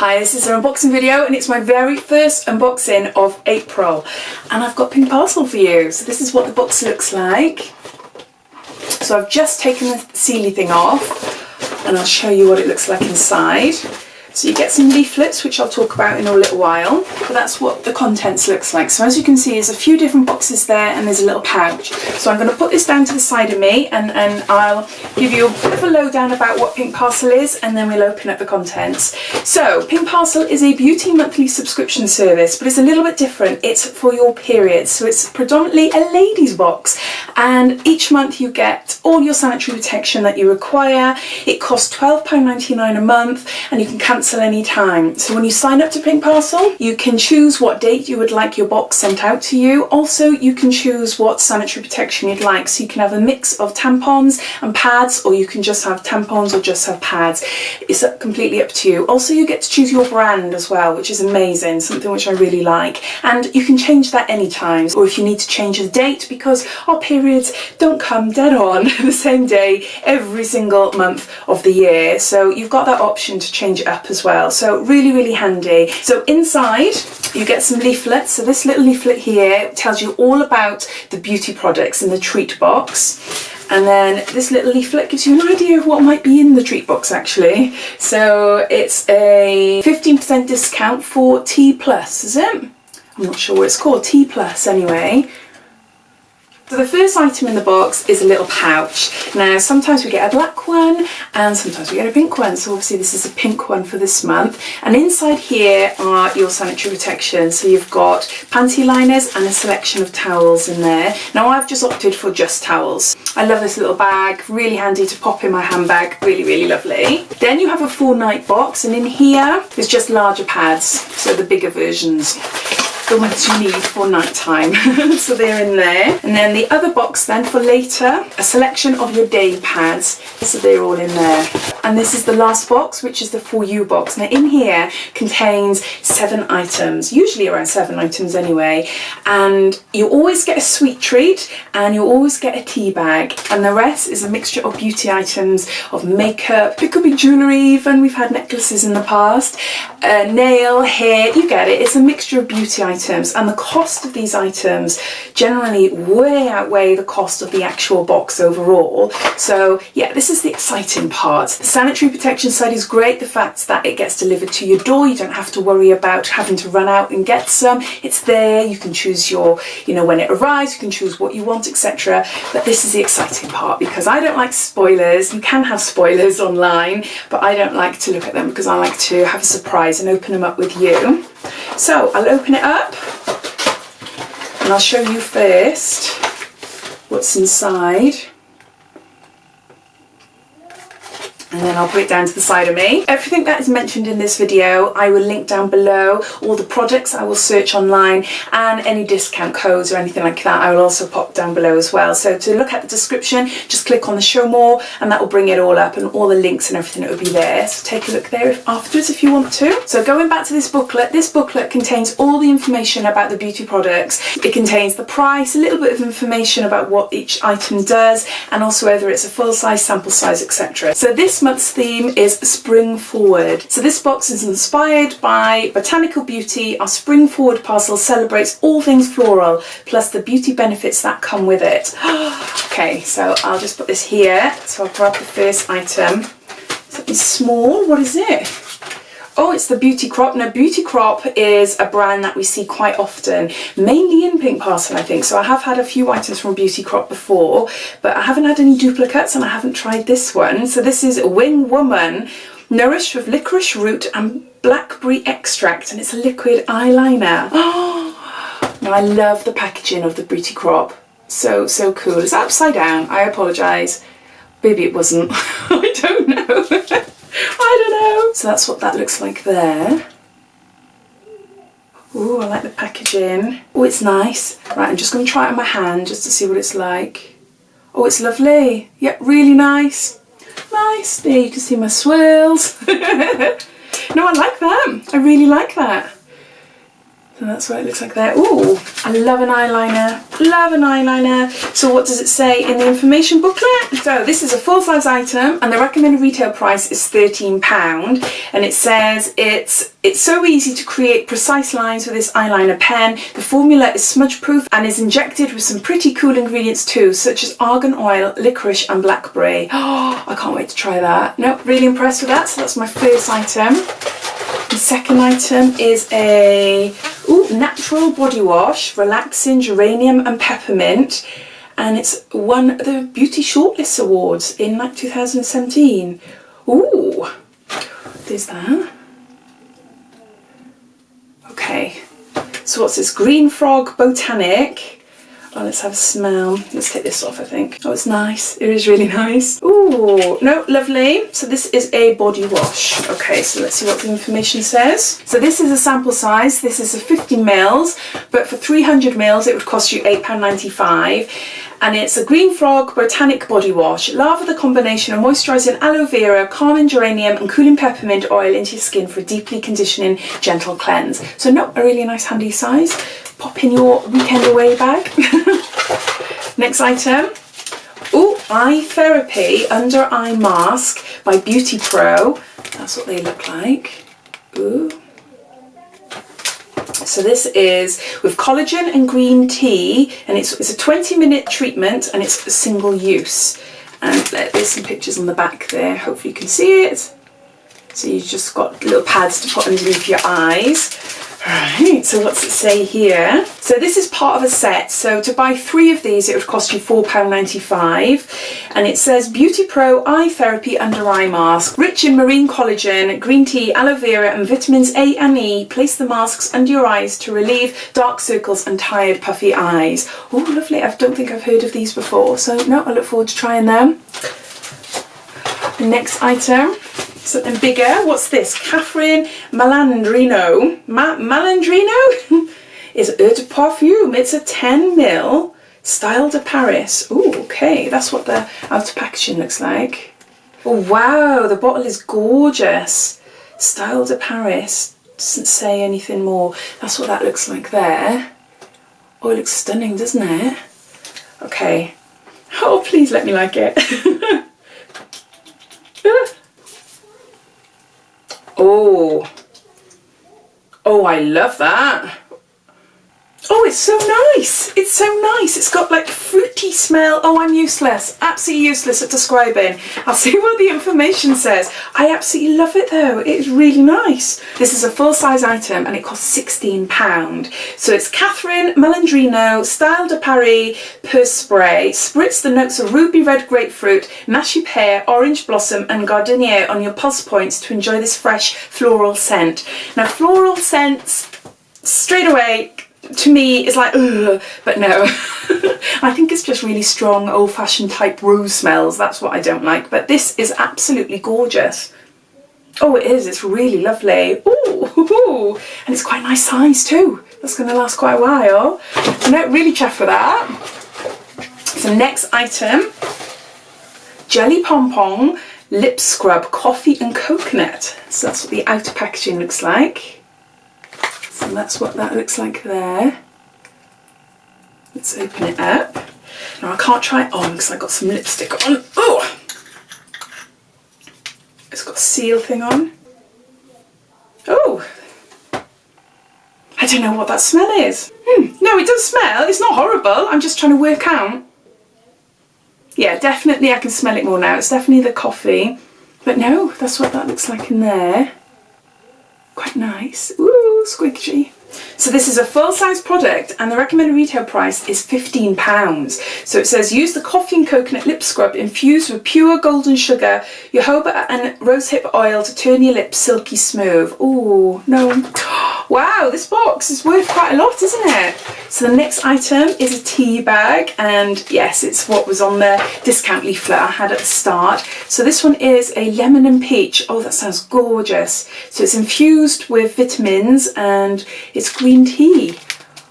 Hi, this is an unboxing video and it's my very first unboxing of April and I've got Pink Parcel for you. So this is what the box looks like. So I've just taken the sealy thing off and I'll show you what it looks like inside. So you get some leaflets, which I'll talk about in a little while, but that's what the contents looks like. So as you can see, there's a few different boxes there and there's a little pouch. So I'm going to put this down to the side of me and I'll give you a bit of a lowdown about what Pink Parcel is and then we'll open up the contents. So Pink Parcel is a beauty monthly subscription service, but it's a little bit different. It's for your periods. So it's predominantly a ladies box and each month you get all your sanitary protection that you require. It costs £12.99 a month and you can cancel any time. So when you sign up to Pink Parcel, you can choose what date you would like your box sent out to you. Also, you can choose what sanitary protection you'd like. So you can have a mix of tampons and pads, or you can just have tampons or just have pads. It's completely up to you. Also, you get to choose your brand as well, which is amazing, something which I really like. And you can change that anytime, or if you need to change the date, because our periods don't come dead on the same day every single month of the year. So you've got that option to change it up as well. So really handy. So inside you get some leaflets. So this little leaflet here tells you all about the beauty products in the treat box. And then this little leaflet gives you an idea of what might be in the treat box actually. So it's a 15% discount for T+, is it? I'm not sure what it's called, T+ anyway. So the first item in the box is a little pouch. Now sometimes we get a black one and sometimes we get a pink one, so obviously this is a pink one for this month. And inside here are your sanitary protection. So you've got panty liners and a selection of towels in there. Now I've just opted for just towels. I love this little bag, really handy to pop in my handbag, really lovely. Then you have a 4-night box and in here is just larger pads, so the bigger versions. The ones you need for night time. So they're in there. And then the other box then for later, a selection of your day pads. So they're all in there. And this is the last box, which is the For You box. Now in here contains 7 items, usually around 7 items anyway. And you always get a sweet treat and you always get a tea bag. And the rest is a mixture of beauty items, of makeup, it could be jewellery even, we've had necklaces in the past, nail, hair, you get it. It's a mixture of beauty items. And the cost of these items generally way outweigh the cost of the actual box overall. So yeah, this is the exciting part. The sanitary protection side is great, the fact that it gets delivered to your door, you don't have to worry about having to run out and get some. It's there, you can choose your, when it arrives, you can choose what you want, etc. But this is the exciting part because I don't like spoilers. You can have spoilers online, but I don't like to look at them because I like to have a surprise and open them up with you. So I'll open it up and I'll show you first what's inside. And then I'll put it down to the side of me. Everything that is mentioned in this video, I will link down below. All the products I will search online and any discount codes or anything like that, I will also pop down below as well. So to look at the description, just click on the show more and that will bring it all up and all the links and everything that will be there. So take a look there afterwards if you want to. So going back to this booklet contains all the information about the beauty products. It contains the price, a little bit of information about what each item does and also whether it's a full size, sample size, etc. So this month's theme is Spring Forward. So this box is inspired by Botanical Beauty. Our Spring Forward parcel celebrates all things floral, plus the beauty benefits that come with it. Okay, so I'll just put this here. So I'll grab the first item. Something small, what is it? Oh, it's the Beauty Crop. Now, Beauty Crop is a brand that we see quite often, mainly in Pink Parcel, I think. So I have had a few items from Beauty Crop before, but I haven't had any duplicates and I haven't tried this one. So this is Wing Woman, nourished with licorice root and blackberry extract, and it's a liquid eyeliner. Oh, now I love the packaging of the Beauty Crop. So cool. It's upside down. I apologise. Maybe it wasn't. I don't know. I don't know. So that's what that looks like there. Oh, I like the packaging. Oh, it's nice. Right, I'm just going to try it on my hand just to see what it's like. Oh, it's lovely. Yeah, really nice. Nice. There you can see my swirls. No, I like that. I really like that. So that's what it looks like there. Ooh, I love an eyeliner. Love an eyeliner. So what does it say in the information booklet? So this is a full-size item and the recommended retail price is £13. And it says it's so easy to create precise lines with this eyeliner pen. The formula is smudge-proof and is injected with some pretty cool ingredients too, such as argan oil, licorice and blackberry. Oh, I can't wait to try that. Nope, really impressed with that. So that's my first item. The second item is a natural body wash, relaxing geranium and peppermint, and it's won the Beauty Shortlist Awards in like 2017. Ooh, there's that. Okay, so what's this? Green Frog Botanic. Oh, let's have a smell. Let's take this off, I think. Oh, it's nice. It is really nice. Ooh, no, lovely. So this is a body wash. Okay, so let's see what the information says. So this is a sample size. This is a 50 mils, but for 300 mils, it would cost you £8.95. And it's a Green Frog Botanic Body Wash. Lather the combination of moisturising aloe vera, calming geranium and cooling peppermint oil into your skin for a deeply conditioning, gentle cleanse. So not a really nice handy size. Pop in your weekend away bag. Next item. Ooh, Eye Therapy Under Eye Mask by Beauty Pro. That's what they look like. Ooh. So this is with collagen and green tea, and it's a 20-minute treatment and it's single use. And there's some pictures on the back there, hopefully you can see it. So you've just got little pads to put underneath your eyes. Right, so what's it say here? So this is part of a set. So to buy 3 of these, it would cost you £4.95. And it says Beauty Pro Eye Therapy Under Eye Mask. Rich in marine collagen, green tea, aloe vera and vitamins A and E. Place the masks under your eyes to relieve dark circles and tired, puffy eyes. Oh, lovely. I don't think I've heard of these before. So no, I look forward to trying them. The next item. Something bigger. What's this? Catherine Malandrino. Malandrino is eau de parfum. It's a 10 ml Style de Paris. Oh, okay. That's what the outer packaging looks like. Oh, wow. The bottle is gorgeous. Style de Paris. Doesn't say anything more. That's what that looks like there. Oh, it looks stunning, doesn't it? Okay. Oh, please let me like it. Oh, I love that. Oh, it's so nice. It's so nice. It's got like fruity smell. Oh, I'm useless. Absolutely useless at describing. I'll see what the information says. I absolutely love it though. It is really nice. This is a full-size item and it costs £16. So it's Catherine Malandrino Style de Paris per spray. Spritz the notes of ruby red grapefruit, mashy pear, orange blossom and gardenia on your pulse points to enjoy this fresh floral scent. Now, floral scents straight away to me is like, ugh, but no. I think it's just really strong old-fashioned type rose smells. That's what I don't like, but this is absolutely gorgeous. Oh, it is. It's really lovely. Ooh, and it's quite a nice size too. That's going to last quite a while. No, really chuffed with that. So next item, Jelly Pom-Pom Lip Scrub Coffee and Coconut. So that's what the outer packaging looks like. And that's what that looks like there. Let's open it up. Now I can't try it on because I got some lipstick on. Oh! It's got a seal thing on. Oh! I don't know what that smell is. No, it does smell. It's not horrible. I'm just trying to work out. Yeah, definitely I can smell it more now. It's definitely the coffee. But no, that's what that looks like in there. Quite nice. Ooh, squidgy. So this is a full-size product and the recommended retail price is £15. So it says use the coffee and coconut lip scrub infused with pure golden sugar, jojoba and rosehip oil to turn your lips silky smooth. Ooh, no. Wow, this box is worth quite a lot, isn't it? So the next item is a tea bag, and yes, it's what was on the discount leaflet I had at the start. So this one is a lemon and peach. Oh, that sounds gorgeous. So it's infused with vitamins and it's green tea.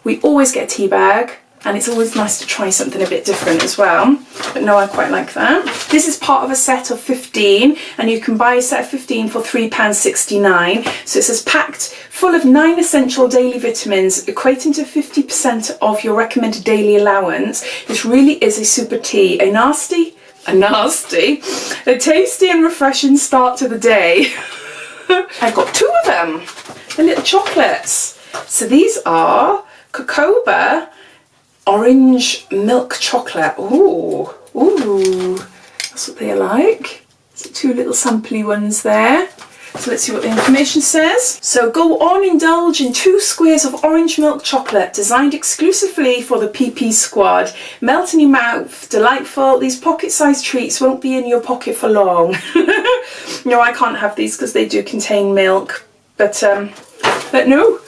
We always get a tea bag And it's always nice to try something a bit different as well. But no, I quite like that. This is part of a set of 15, and you can buy a set of 15 for £3.69. So it says packed full of 9 essential daily vitamins, equating to 50% of your recommended daily allowance. This really is a super tea. A tasty and refreshing start to the day. I've got 2 of them. The little chocolates. So these are Cocoba orange milk chocolate. Ooh, that's what they are like. So 2 little sampley ones there. So let's see what the information says. So go on, indulge in 2 squares of orange milk chocolate designed exclusively for the PP squad. Melt in your mouth, delightful. These pocket-sized treats won't be in your pocket for long. No, I can't have these because they do contain milk. But no,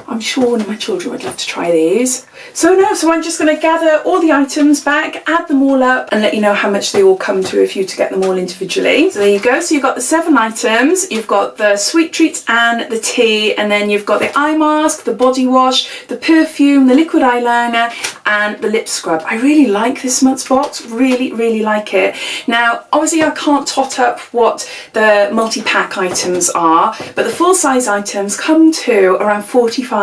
I'm sure one of my children would love to try these. So I'm just going to gather all the items back, add them all up, and let you know how much they all come to if you to get them all individually. So there you go. So you've got the 7 items, you've got the sweet treats and the tea, and then you've got the eye mask, the body wash, the perfume, the liquid eyeliner, and the lip scrub. I really like this month's box, really like it. Now, obviously I can't tot up what the multi-pack items are, but the full-size items come to around £45.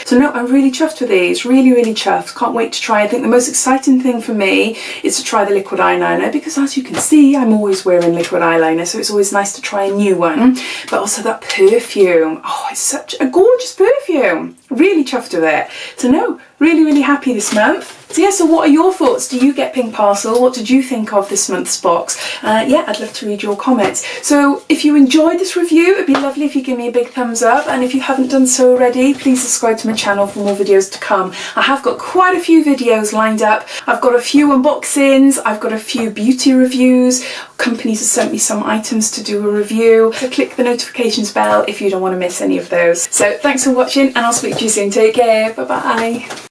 So no, I'm really chuffed with these, really chuffed. Can't wait to try. I think the most exciting thing for me is to try the liquid eyeliner, because as you can see, I'm always wearing liquid eyeliner, so it's always nice to try a new one. But also that perfume, oh, it's such a gorgeous perfume. Really chuffed with it. So no, really happy this month. So yeah, so what are your thoughts? Do you get Pink Parcel? What did you think of this month's box? Yeah, I'd love to read your comments. So if you enjoyed this review, it'd be lovely if you give me a big thumbs up, and if you haven't done so already, please subscribe to my channel for more videos to come. I have got quite a few videos lined up. I've got a few unboxings, I've got a few beauty reviews, companies have sent me some items to do a review, so click the notifications bell if you don't want to miss any of those. So thanks for watching, and I'll speak to you soon. Take care, bye bye.